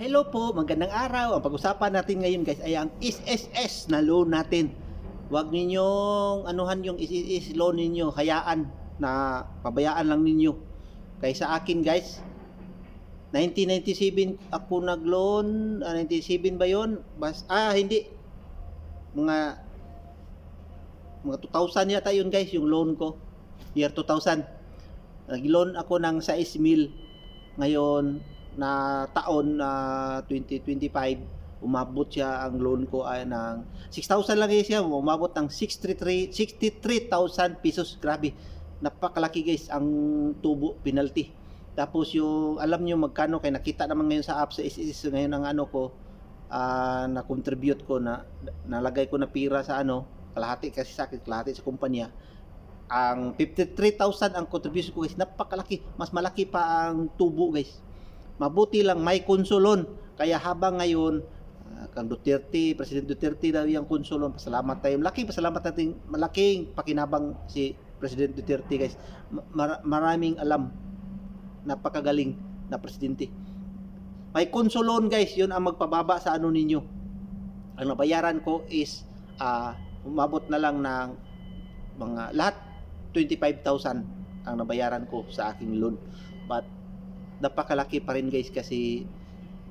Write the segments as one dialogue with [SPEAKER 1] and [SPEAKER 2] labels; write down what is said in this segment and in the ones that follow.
[SPEAKER 1] Hello po, magandang araw. Ang pag-usapan natin ngayon guys ay ang SSS na loan natin. Huwag ninyong anuhan yung SSS loan ninyo, hayaan na pabayaan lang ninyo. Kaya sa akin guys, 1997 ako nag-loan, 97 ba yun? Hindi. Mga 2000 yata yun guys, yung loan ko. Year 2000. Nag-loan ako ng 6,000. Ngayon, na taon na 2025, umabot siya ang loan ko ay ng 6,000 lang guys siya, umabot ng 63,000 pesos. Grabe, napakalaki guys ang tubo penalty. Tapos yung alam nyo magkano, kaya nakita naman ngayon sa app sa SSS ngayon ang ano ko, na contribute ko, na nalagay ko na pira sa ano, kalahati kasi sa akin, kalahati sa kumpanya. Ang 53,000 ang contribution ko guys, napakalaki, mas malaki pa ang tubo guys. Mabuti lang may konsulon. Kaya habang ngayon, kang Duterte, President Duterte daw yung konsulon. Pasalamat tayo. Pasalamat natin. Malaking pakinabang si President Duterte guys. Maraming alam. Napakagaling na presidente. May konsulon guys. Yun ang magpababa sa ano ninyo. Ang nabayaran ko is umabot na lang ng mga lahat 25,000 ang nabayaran ko sa aking loan. But napakalaki pa rin guys, kasi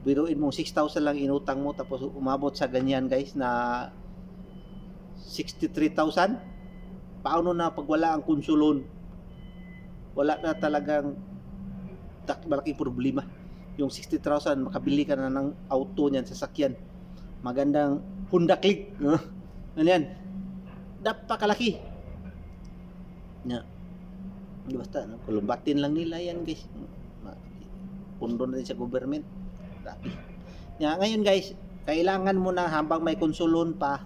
[SPEAKER 1] biruin mo 6,000 lang inutang mo, tapos umabot sa ganyan guys na 63,000. Paano na pag wala ang konsulon? Wala na talagang malaking problema. Yung 60,000 makabili ka na ng auto niyan, sasakyan, magandang Honda Click, no? Ano yan, napakalaki na basta kulumbatin lang nila yan guys, pundo na din sa government. Grabe. Ngayon guys, kailangan mo na habang may konsulon pa,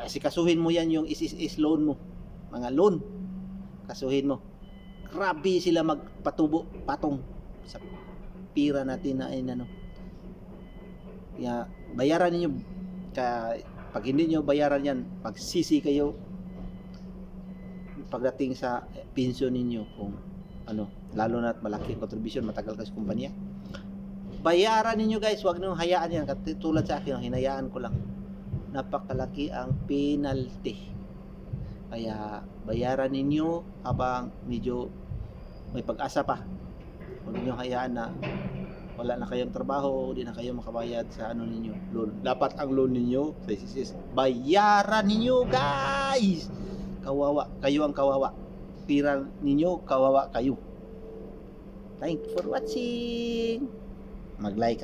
[SPEAKER 1] sikasuhin mo yan yung SSS loan mo. Mga loan, kasuhin mo. Grabe sila magpatubo, patong sa pira natin na ano. Bayaran niyo. Pag hindi niyo bayaran yan, pagsisi kayo pagdating sa pensyon ninyo, kung ano, lalo na malaki contribution, matagal kasi kumpanya. Bayaran ninyo guys, wag niyo hayaan yan. Katulad sa akin, hinayaan ko lang. Napakalaki ang penalty. Kaya bayaran ninyo habang medyo may pag-asa pa. Wag niyo hayaan na wala na kayong trabaho, hindi na kayo makabayad sa ano ninyo, loan. Dapat ang loan ninyo sa SSS, bayaran ninyo guys. Kawawa, kayo ang kawawa. Pira ninyo, kawawa kayo. Thank you for watching. Mag-like.